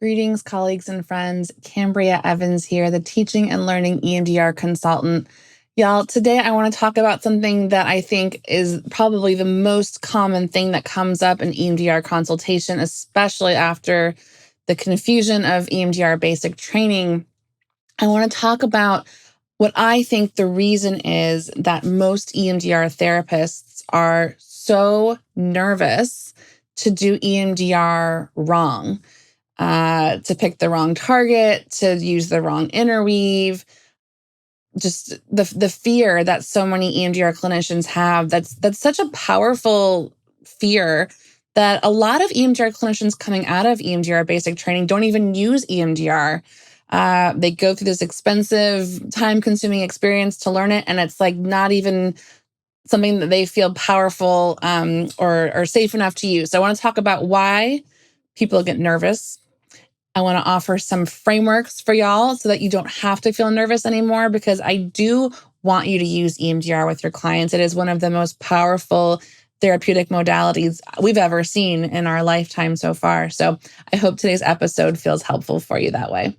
Greetings, colleagues and friends. Kambria Evans here, the teaching and learning EMDR consultant. Y'all, today I want to talk about something that I think is probably the most common thing that comes up in EMDR consultation, especially after the confusion of EMDR basic training. I want to talk about what I think the reason is that most EMDR therapists are so nervous to do EMDR wrong. To pick the wrong target, to use the wrong interweave, just the fear that so many EMDR clinicians have. That's such a powerful fear that a lot of EMDR clinicians coming out of EMDR basic training don't even use EMDR. They go through this expensive, time-consuming experience to learn it, and it's like not even something that they feel powerful or safe enough to use. So I want to talk about why people get nervous. I want to offer some frameworks for y'all so that you don't have to feel nervous anymore, because I do want you to use EMDR with your clients. It is one of the most powerful therapeutic modalities we've ever seen in our lifetime so far. So I hope today's episode feels helpful for you that way.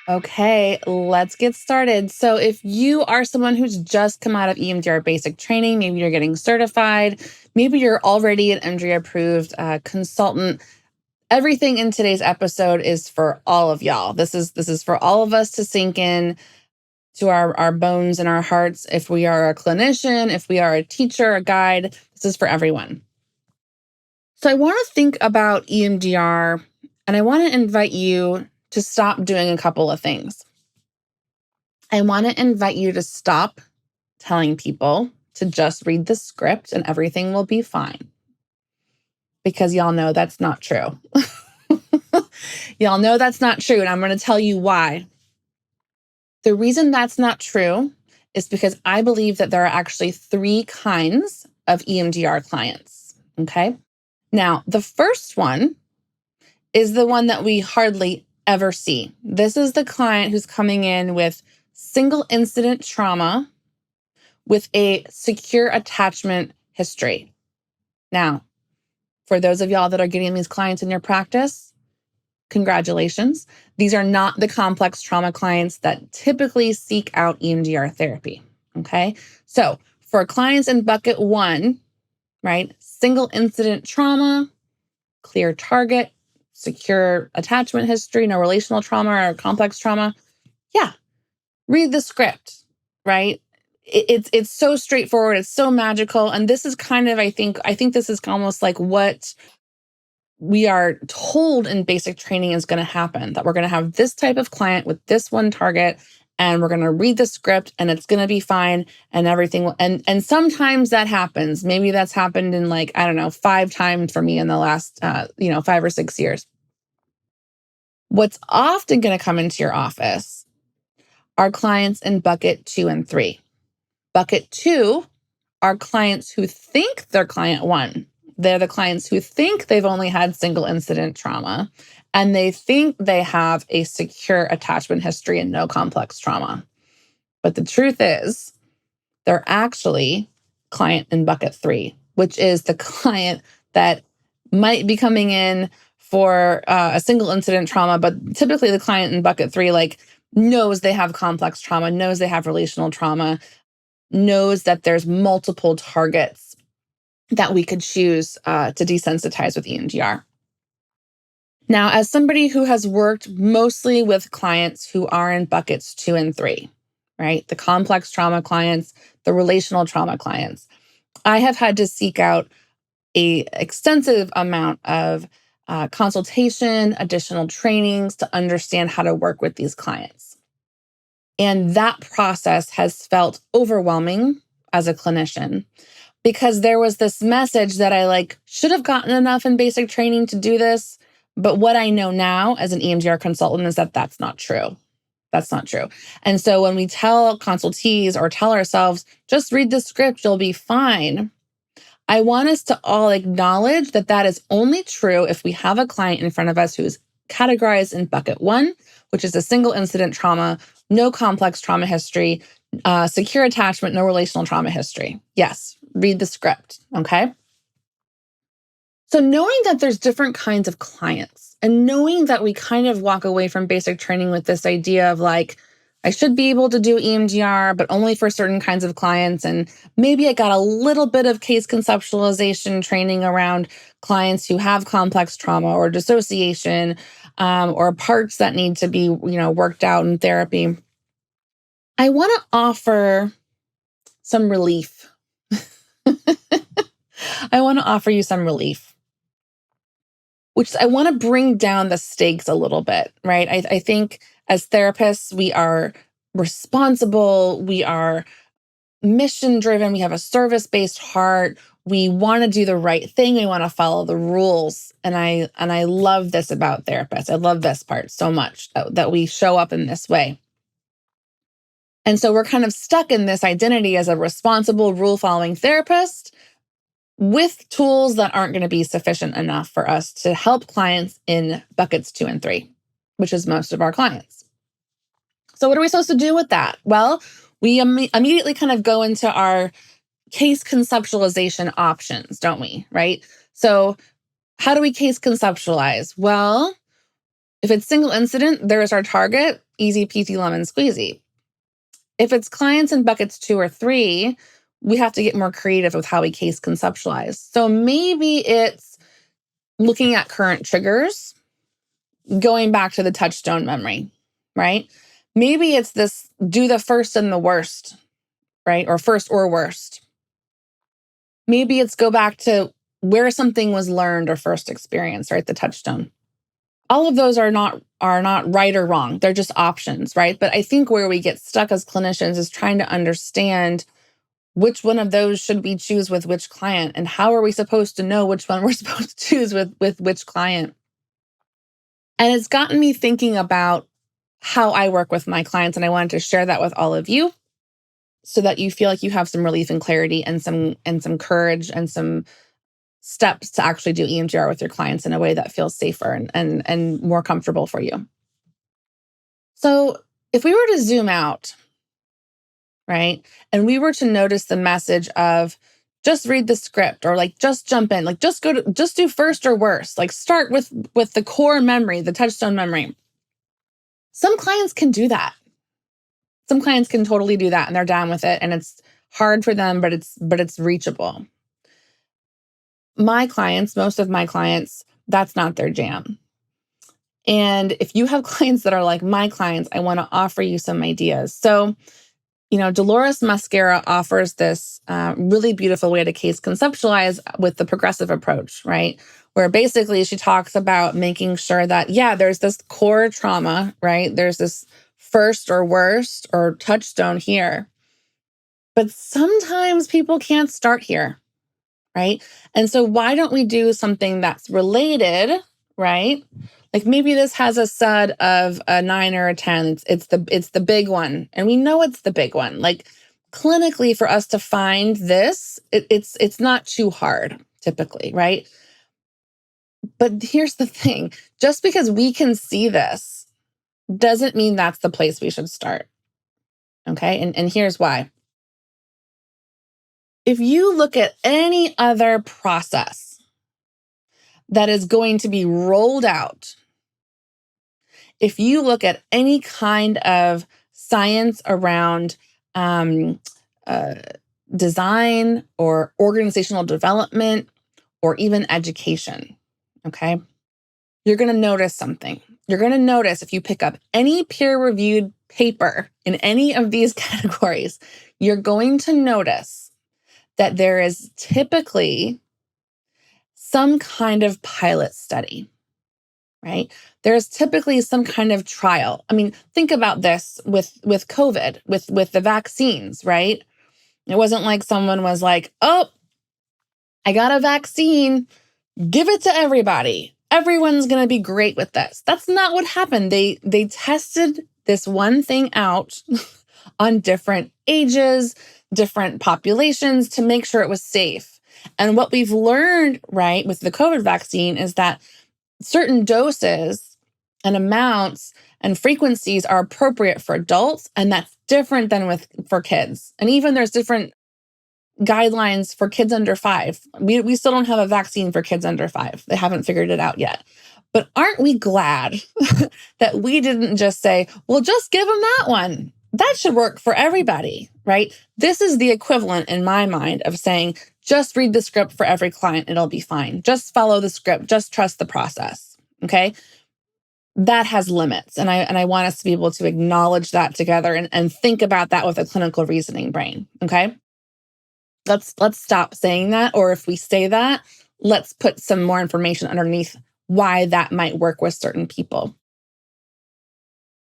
Okay, let's get started. So if you are someone who's just come out of EMDR basic training, maybe you're getting certified, maybe you're already an MDR approved consultant, everything in today's episode is for all of y'all. This is for all of us to sink in to our bones and our hearts. If we are a clinician, if we are a teacher, a guide, this is for everyone. So I want to think about EMDR, and I want to invite you to stop doing a couple of things. I want to invite you to stop telling people to just read the script and everything will be fine. Because y'all know that's not true. Y'all know that's not true, and I'm going to tell you why. The reason that's not true is because I believe that there are actually three kinds of EMDR clients, okay? Now, the first one is the one that we hardly ever see. This is the client who's coming in with single incident trauma with a secure attachment history. Now, for those of y'all that are getting these clients in your practice, congratulations. These are not the complex trauma clients that typically seek out EMDR therapy, okay? So for clients in bucket one, right, single incident trauma, clear target, secure attachment history, no relational trauma or complex trauma, yeah, read the script, right? It's so straightforward, it's so magical, and this is kind of, I think this is almost like what we are told in basic training is going to happen, that we're going to have this type of client with this one target, and we're going to read the script and it's going to be fine and everything will, and sometimes that happens. Maybe that's happened in 5 times for me in the last 5 or 6 years. What's often going to come into your office are clients in bucket 2 and 3. Bucket 2 are clients who think they're client 1. They're the clients who think they've only had single incident trauma, and they think they have a secure attachment history and no complex trauma. But the truth is, they're actually client in bucket 3, which is the client that might be coming in for a single incident trauma, but typically the client in bucket 3 knows they have complex trauma, knows they have relational trauma, knows that there's multiple targets that we could choose to desensitize with EMDR. Now, as somebody who has worked mostly with clients who are in buckets 2 and 3, right? The complex trauma clients, the relational trauma clients, I have had to seek out an extensive amount of consultation, additional trainings to understand how to work with these clients. And that process has felt overwhelming as a clinician, because there was this message that I should have gotten enough in basic training to do this. But what I know now as an EMDR consultant is that that's not true. That's not true. And so when we tell consultees or tell ourselves, just read the script, you'll be fine, I want us to all acknowledge that that is only true if we have a client in front of us who is categorized in bucket 1, which is a single incident trauma, no complex trauma history, secure attachment, no relational trauma history. Yes, read the script, okay? So knowing that there's different kinds of clients and knowing that we kind of walk away from basic training with this idea of like, I should be able to do EMDR, but only for certain kinds of clients. And maybe I got a little bit of case conceptualization training around clients who have complex trauma or dissociation, or parts that need to be, worked out in therapy. I want to offer some relief. I want to offer you some relief, which I want to bring down the stakes a little bit, right? I think as therapists, we are responsible, we are mission driven, we have a service-based heart. We want to do the right thing. We want to follow the rules. And I love this about therapists. I love this part so much that we show up in this way. And so we're kind of stuck in this identity as a responsible, rule-following therapist with tools that aren't going to be sufficient enough for us to help clients in buckets 2 and 3, which is most of our clients. So what are we supposed to do with that? Well, we immediately kind of go into our case conceptualization options, don't we? Right? So how do we case conceptualize? Well, if it's single incident, there's our target, easy peasy lemon squeezy. If it's clients in buckets 2 or 3, we have to get more creative with how we case conceptualize. So maybe it's looking at current triggers, going back to the touchstone memory, right? Maybe it's this do the first and the worst, right? Or first or worst. Maybe it's go back to where something was learned or first experienced, right? The touchstone. All of those are not right or wrong. They're just options, right? But I think where we get stuck as clinicians is trying to understand which one of those should we choose with which client, and how are we supposed to know which one we're supposed to choose with which client? And it's gotten me thinking about how I work with my clients, and I wanted to share that with all of you so that you feel like you have some relief and clarity and some courage and some steps to actually do EMDR with your clients in a way that feels safer and more comfortable for you. So if we were to zoom out, right, and we were to notice the message of just read the script, or like just jump in, like just do first or worst, like start with the core memory, the touchstone memory. Some clients can do that. Some clients can totally do that and they're down with it, and it's hard for them, but it's reachable. My clients, most of my clients, that's not their jam. And if you have clients that are like my clients, I want to offer you some ideas. So, Dolores Mascara offers this really beautiful way to case conceptualize with the progressive approach, right? Where basically she talks about making sure that, there's this core trauma, right? There's this first or worst or touchstone here. But sometimes people can't start here, right? And so why don't we do something that's related, right? Like maybe this has a SUD of a 9 or a 10. It's the big one. And we know it's the big one. Like clinically, for us to find this, it's not too hard typically, right? But here's the thing. Just because we can see this doesn't mean that's the place we should start. Okay. And here's why. If you look at any other process that is going to be rolled out, if you look at any kind of science around design or organizational development or even education, okay, you're going to notice something. You're going to notice if you pick up any peer-reviewed paper in any of these categories, you're going to notice that there is typically some kind of pilot study, right? There's typically some kind of trial. I mean, think about this with COVID, with the vaccines, right? It wasn't like someone was like, oh, I got a vaccine, give it to everybody. Everyone's going to be great with this. That's not what happened. They tested this one thing out on different ages, different populations to make sure it was safe. And what we've learned, right, with the COVID vaccine is that certain doses and amounts and frequencies are appropriate for adults, and that's different than for kids. And even there's different guidelines for kids under 5. We still don't have a vaccine for kids under 5. They haven't figured it out yet. But aren't we glad that we didn't just say, well, just give them that one? That should work for everybody, right? This is the equivalent in my mind of saying, just read the script for every client, it'll be fine. Just follow the script, just trust the process, okay? That has limits. And I want us to be able to acknowledge that together and think about that with a clinical reasoning brain, okay? Let's stop saying that. Or if we say that, let's put some more information underneath why that might work with certain people.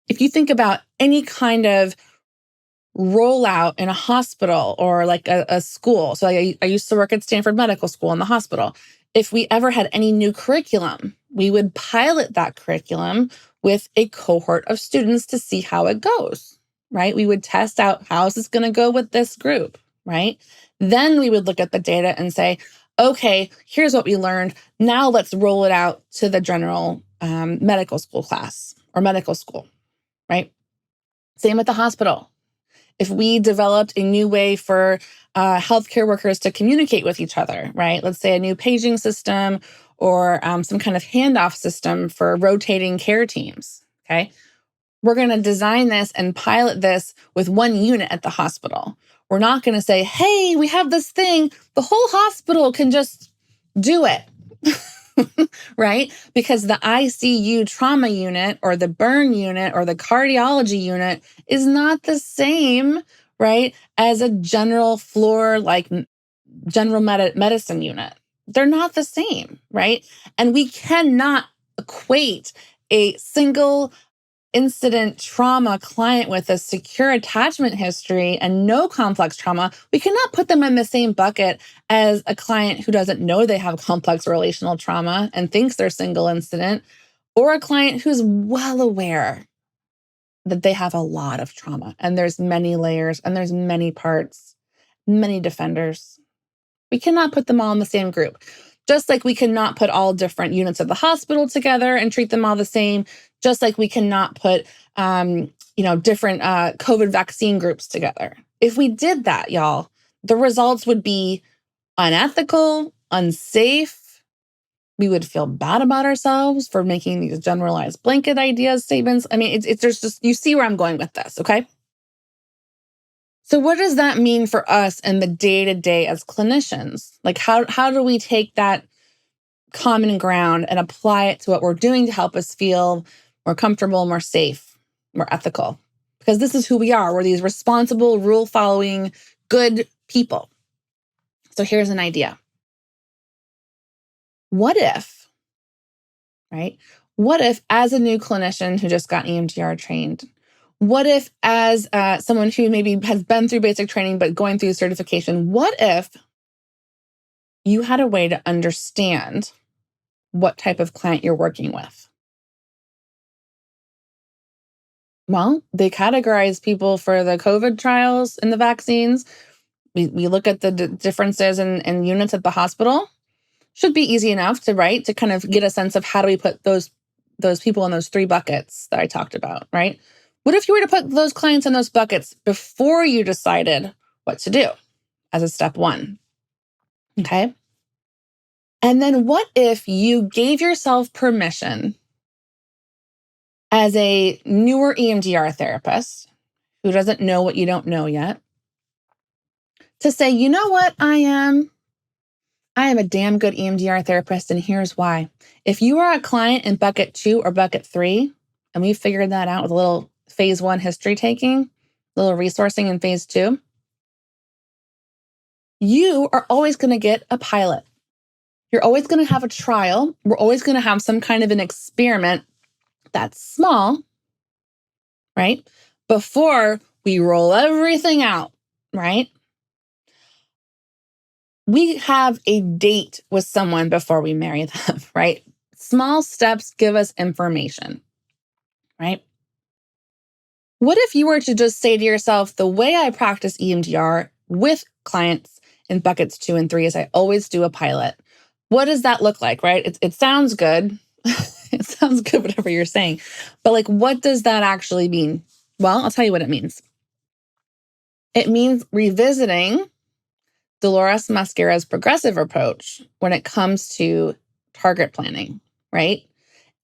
If you think about any kind of rollout in a hospital or like a school. So I used to work at Stanford Medical School in the hospital. If we ever had any new curriculum, we would pilot that curriculum with a cohort of students to see how it goes, right? We would test out how is this going to go with this group, right? Then we would look at the data and say, okay, here's what we learned. Now let's roll it out to the general medical school class or medical school, right? Same with the hospital. If we developed a new way for healthcare workers to communicate with each other, right? Let's say a new paging system or some kind of handoff system for rotating care teams, okay? We're going to design this and pilot this with one unit at the hospital. We're not going to say, hey, we have this thing. The whole hospital can just do it, right? Because the ICU trauma unit or the burn unit or the cardiology unit is not the same, right, as a general floor, like general medicine unit. They're not the same, right? And we cannot equate a single incident trauma client with a secure attachment history and no complex trauma. We cannot put them in the same bucket as a client who doesn't know they have complex relational trauma and thinks they're single incident, or a client who's well aware that they have a lot of trauma and there's many layers and there's many parts, many defenders. We cannot put them all in the same group. Just like we cannot put all different units of the hospital together and treat them all the same, just like we cannot put different COVID vaccine groups together. If we did that, y'all, the results would be unethical, unsafe. We would feel bad about ourselves for making these generalized blanket ideas, statements. I mean, there's just, you see where I'm going with this, okay? So what does that mean for us in the day-to-day as clinicians? Like how do we take that common ground and apply it to what we're doing to help us feel more comfortable, more safe, more ethical? Because this is who we are. We're these responsible, rule-following, good people. So here's an idea. What if, right? What if as a new clinician who just got EMDR trained, what if as someone who maybe has been through basic training but going through certification, what if you had a way to understand what type of client you're working with? Well, they categorize people for the COVID trials and the vaccines. We look at the differences in units at the hospital. Should be easy enough to write to kind of get a sense of how do we put those people in those 3 buckets that I talked about, right? What if you were to put those clients in those buckets before you decided what to do as a step 1? Okay. And then what if you gave yourself permission as a newer EMDR therapist who doesn't know what you don't know yet to say, you know what I am? I am a damn good EMDR therapist, and here's why. If you are a client in bucket 2 or bucket 3, and we figured that out with a little phase 1 history taking, a little resourcing in phase 2, you are always going to get a pilot. You're always going to have a trial. We're always going to have some kind of an experiment that's small, right? Before we roll everything out, right? We have a date with someone before we marry them, right? Small steps give us information, right? What if you were to just say to yourself, the way I practice EMDR with clients in buckets 2 and 3 is I always do a pilot. What does that look like, right? It sounds good. It sounds good, whatever you're saying. But like, what does that actually mean? Well, I'll tell you what it means. It means revisiting Dolores Mascara's progressive approach when it comes to target planning, right?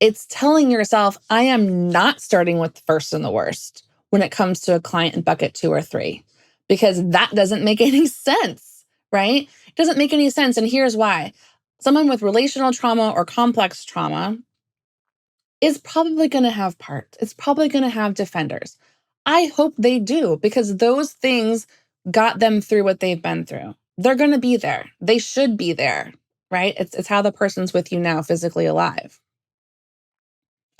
It's telling yourself, I am not starting with the first and the worst when it comes to a client in bucket 2 or 3, because that doesn't make any sense, right? It doesn't make any sense. And here's why. Someone with relational trauma or complex trauma is probably going to have parts. It's probably going to have defenders. I hope they do, because those things got them through what they've been through. They're going to be there. They should be there, right? It's how the person's with you now, physically alive.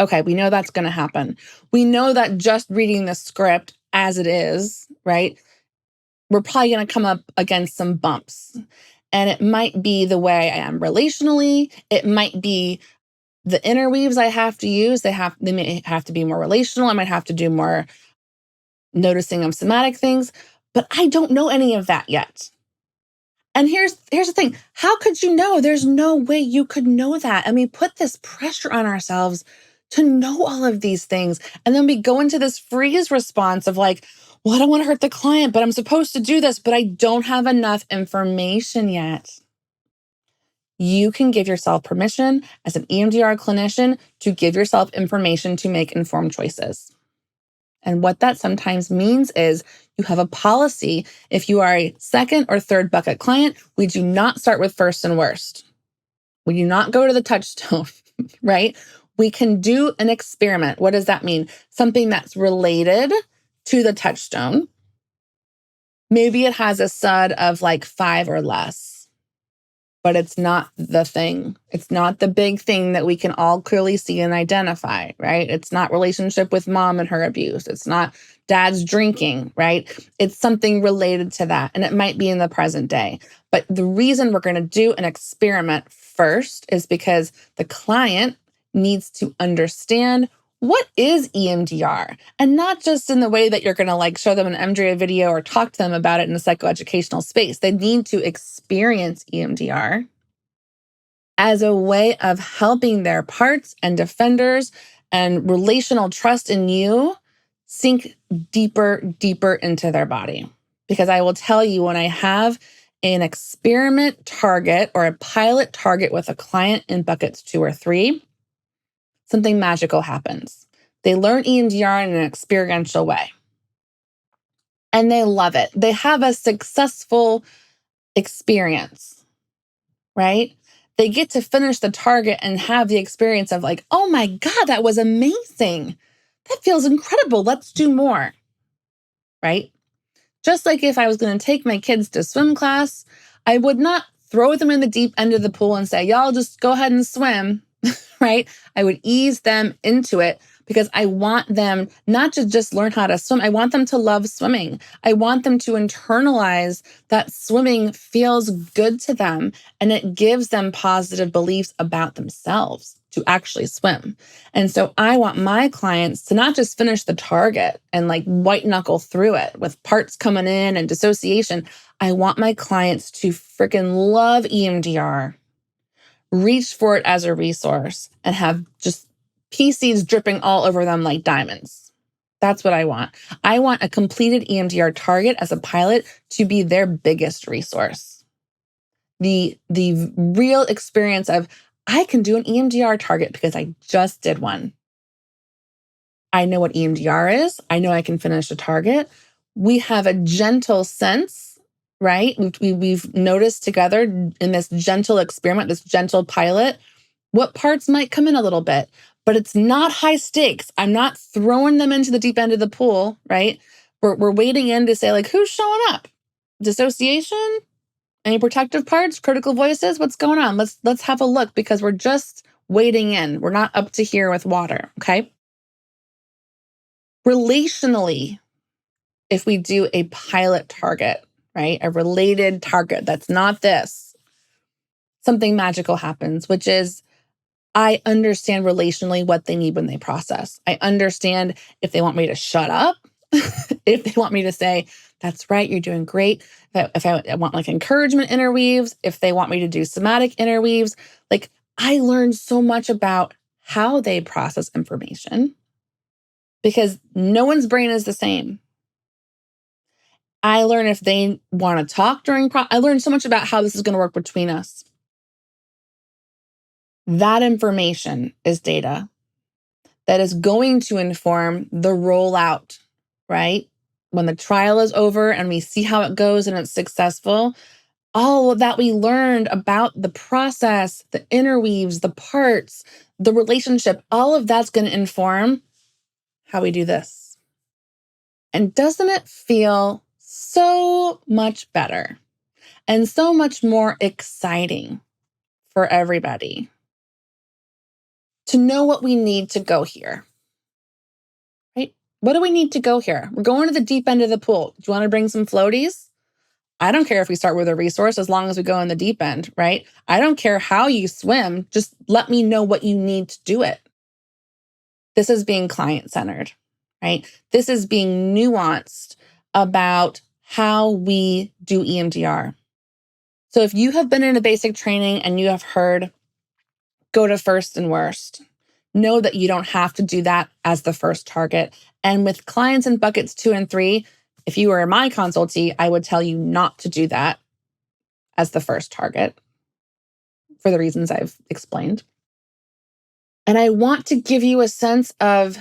Okay, we know that's going to happen. We know that just reading the script as it is, right? We're probably going to come up against some bumps. And it might be the way I am relationally. It might be the interweaves I have to use. They may have to be more relational. I might have to do more noticing of somatic things, but I don't know any of that yet. And here's the thing. How could you know? There's no way you could know that. And we put this pressure on ourselves to know all of these things. And then we go into this freeze response of like, well, I don't want to hurt the client, but I'm supposed to do this, but I don't have enough information yet. You can give yourself permission as an EMDR clinician to give yourself information to make informed choices. And what that sometimes means is you have a policy. If you are a second or third bucket client, we do not start with first and worst. We do not go to the touchstone, right? We can do an experiment. What does that mean? Something that's related to the touchstone. Maybe it has a SUD of like 5 or less. But it's not the thing. It's not the big thing that we can all clearly see and identify, right? It's not relationship with mom and her abuse. It's not dad's drinking, right? It's something related to that. And it might be in the present day. But the reason we're going to do an experiment first is because the client needs to understand what is EMDR, and not just in the way that you're going to like show them an EMDR video or talk to them about it in a psychoeducational space. They need to experience EMDR as a way of helping their parts and defenders and relational trust in you sink deeper, deeper into their body. Because I will tell you, when I have an experiment target or a pilot target with a client in buckets 2 or 3, something magical happens. They learn EMDR in an experiential way. And they love it. They have a successful experience, right? They get to finish the target and have the experience of like, oh my God, that was amazing. That feels incredible. Let's do more, right? Just like if I was going to take my kids to swim class, I would not throw them in the deep end of the pool and say, y'all just go ahead and swim. Right? I would ease them into it because I want them not to just learn how to swim. I want them to love swimming. I want them to internalize that swimming feels good to them and it gives them positive beliefs about themselves to actually swim. And so I want my clients to not just finish the target and like white knuckle through it with parts coming in and dissociation. I want my clients to freaking love EMDR, reach for it as a resource, and have just pea seeds dripping all over them like diamonds. That's what I want. I want a completed EMDR target as a pilot to be their biggest resource. The real experience of, I can do an EMDR target because I just did one. I know what EMDR is. I know I can finish a target. We have a gentle sense, right? We've noticed together in this gentle experiment, this gentle pilot, what parts might come in a little bit, but it's not high stakes. I'm not throwing them into the deep end of the pool, right? We're wading in to say like, who's showing up? Dissociation? Any protective parts? Critical voices? What's going on? Let's have a look, because we're just wading in. We're not up to here with water, okay? Relationally, if we do a pilot target, right? A related target that's not this, something magical happens, which is I understand relationally what they need when they process. I understand if they want me to shut up, if they want me to say, that's right, you're doing great. If I want like encouragement interweaves, if they want me to do somatic interweaves, like I learned so much about how they process information because no one's brain is the same. I learn if they want to talk I learn so much about how this is going to work between us. That information is data that is going to inform the rollout, right? When the trial is over and we see how it goes and it's successful, all of that we learned about the process, the interweaves, the parts, the relationship, all of that's going to inform how we do this. And doesn't it feel so much better and so much more exciting for everybody to know what we need to go here, right? What do we need to go here? We're going to the deep end of the pool. Do you want to bring some floaties? I don't care if we start with a resource as long as we go in the deep end, right? I don't care how you swim. Just let me know what you need to do it. This is being client-centered, right? This is being nuanced about how we do EMDR. So if you have been in a basic training and you have heard, go to first and worst, know that you don't have to do that as the first target. And with clients in buckets 2 and 3, if you were my consultee, I would tell you not to do that as the first target for the reasons I've explained. And I want to give you a sense of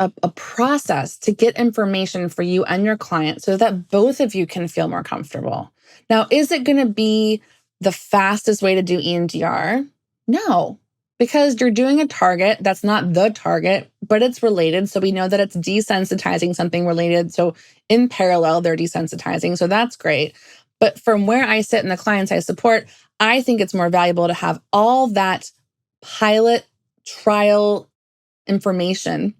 a process to get information for you and your client so that both of you can feel more comfortable. Now, is it going to be the fastest way to do EMDR? No, because you're doing a target that's not the target, but it's related. So we know that it's desensitizing something related. So in parallel, they're desensitizing. So that's great. But from where I sit and the clients I support, I think it's more valuable to have all that pilot trial information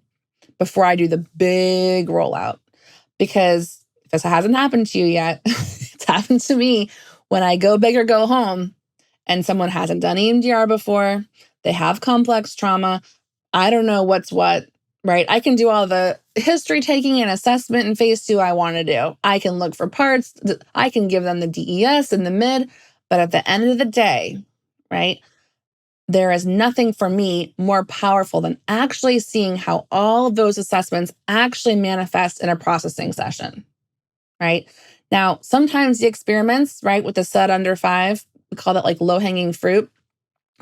before I do the big rollout. Because if this hasn't happened to you yet, it's happened to me when I go big or go home and someone hasn't done EMDR before, they have complex trauma, I don't know what's what, right? I can do all the history taking and assessment in phase 2 I want to do. I can look for parts, I can give them the DES and the mid, but at the end of the day, right? There is nothing for me more powerful than actually seeing how all of those assessments actually manifest in a processing session, right? Now, sometimes the experiments, right, with the SUD under 5, we call that like low-hanging fruit,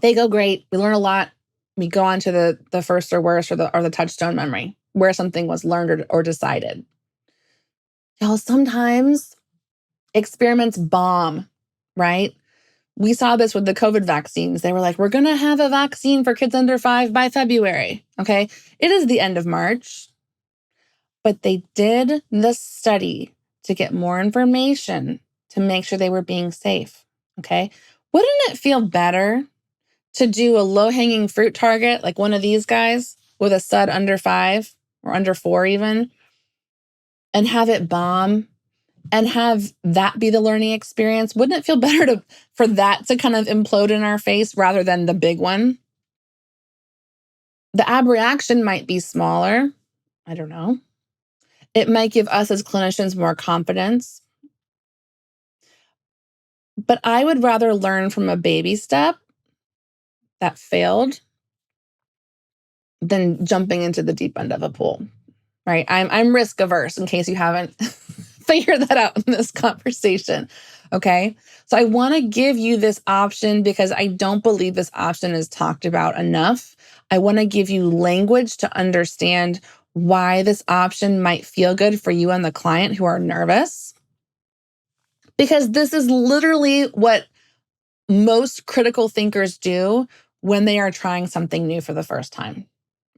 they go great. We learn a lot. We go on to the first or worst or the touchstone memory where something was learned or decided. Y'all, sometimes experiments bomb, right? We saw this with the COVID vaccines. They were like, we're going to have a vaccine for kids under 5 by February. Okay. It is the end of March, but they did the study to get more information to make sure they were being safe. Okay. Wouldn't it feel better to do a low hanging fruit target, like one of these guys with a SUD under 5 or under 4 even, and have it bomb? And have that be the learning experience? Wouldn't it feel better for that to kind of implode in our face rather than the big one? The ab reaction might be smaller. I don't know. It might give us as clinicians more confidence. But I would rather learn from a baby step that failed than jumping into the deep end of a pool, right? I'm risk averse in case you haven't figured that out in this conversation. Okay. So I want to give you this option because I don't believe this option is talked about enough. I want to give you language to understand why this option might feel good for you and the client who are nervous. Because this is literally what most critical thinkers do when they are trying something new for the first time,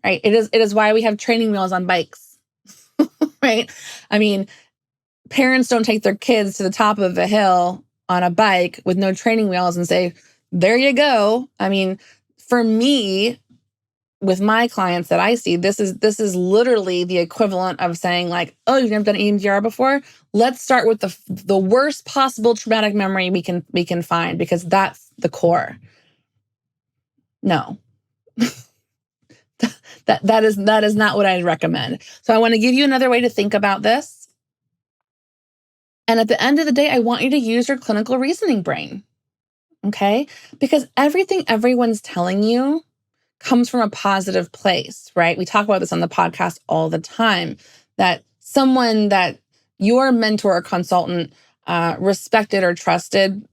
right? It is why we have training wheels on bikes, right? I mean, parents don't take their kids to the top of a hill on a bike with no training wheels and say, there you go. I mean, for me, with my clients that I see, this is literally the equivalent of saying like, oh, you've never done EMDR before? Let's start with the worst possible traumatic memory we can find because that's the core. No. that is not what I'd recommend. So I want to give you another way to think about this. And at the end of the day, I want you to use your clinical reasoning brain, okay? Because everything everyone's telling you comes from a positive place, right? We talk about this on the podcast all the time, that someone that, your mentor or consultant respected or trusted,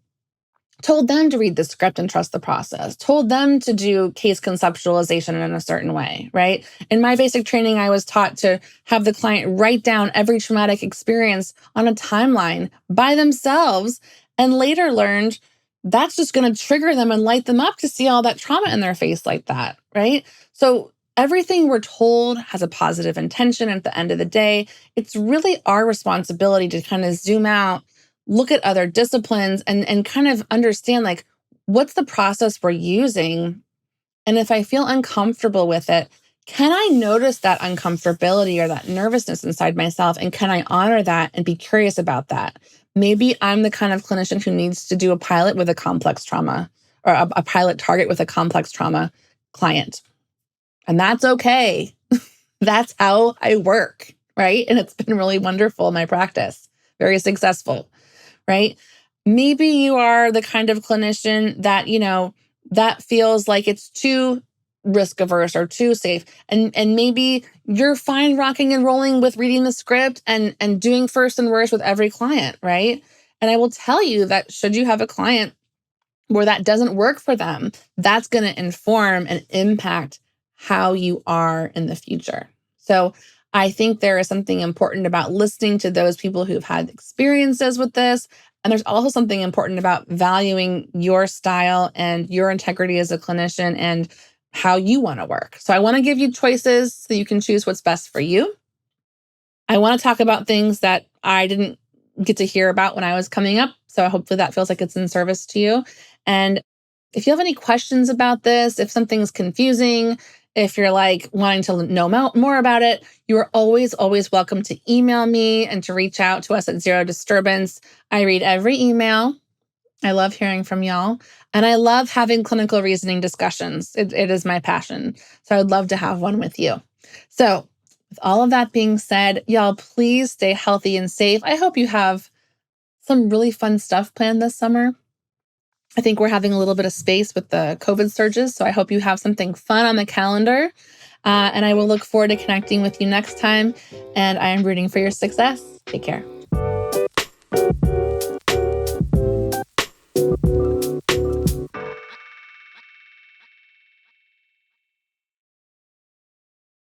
told them to read the script and trust the process, told them to do case conceptualization in a certain way, right? In my basic training, I was taught to have the client write down every traumatic experience on a timeline by themselves, and later learned that's just going to trigger them and light them up to see all that trauma in their face like that, right? So everything we're told has a positive intention. At the end of the day, it's really our responsibility to kind of zoom out, look at other disciplines, and kind of understand, like, what's the process we're using? And if I feel uncomfortable with it, can I notice that uncomfortability or that nervousness inside myself? And can I honor that and be curious about that? Maybe I'm the kind of clinician who needs to do a pilot with a complex trauma, or a pilot target with a complex trauma client. And that's okay. That's how I work, right? And it's been really wonderful in my practice, very successful, right? Maybe you are the kind of clinician that, that feels like it's too risk averse or too safe. And maybe you're fine rocking and rolling with reading the script and doing first and worst with every client, right? And I will tell you that should you have a client where that doesn't work for them, that's going to inform and impact how you are in the future. So I think there is something important about listening to those people who've had experiences with this. And there's also something important about valuing your style and your integrity as a clinician and how you want to work. So I want to give you choices so you can choose what's best for you. I want to talk about things that I didn't get to hear about when I was coming up. So hopefully that feels like it's in service to you. And if you have any questions about this, if something's confusing, if you're like wanting to know more about it, you are always, always welcome to email me and to reach out to us at Zero Disturbance. I read every email. I love hearing from y'all. And I love having clinical reasoning discussions. It is my passion. So I'd love to have one with you. So with all of that being said, y'all, please stay healthy and safe. I hope you have some really fun stuff planned this summer. I think we're having a little bit of space with the COVID surges. So I hope you have something fun on the calendar. And I will look forward to connecting with you next time. And I am rooting for your success. Take care.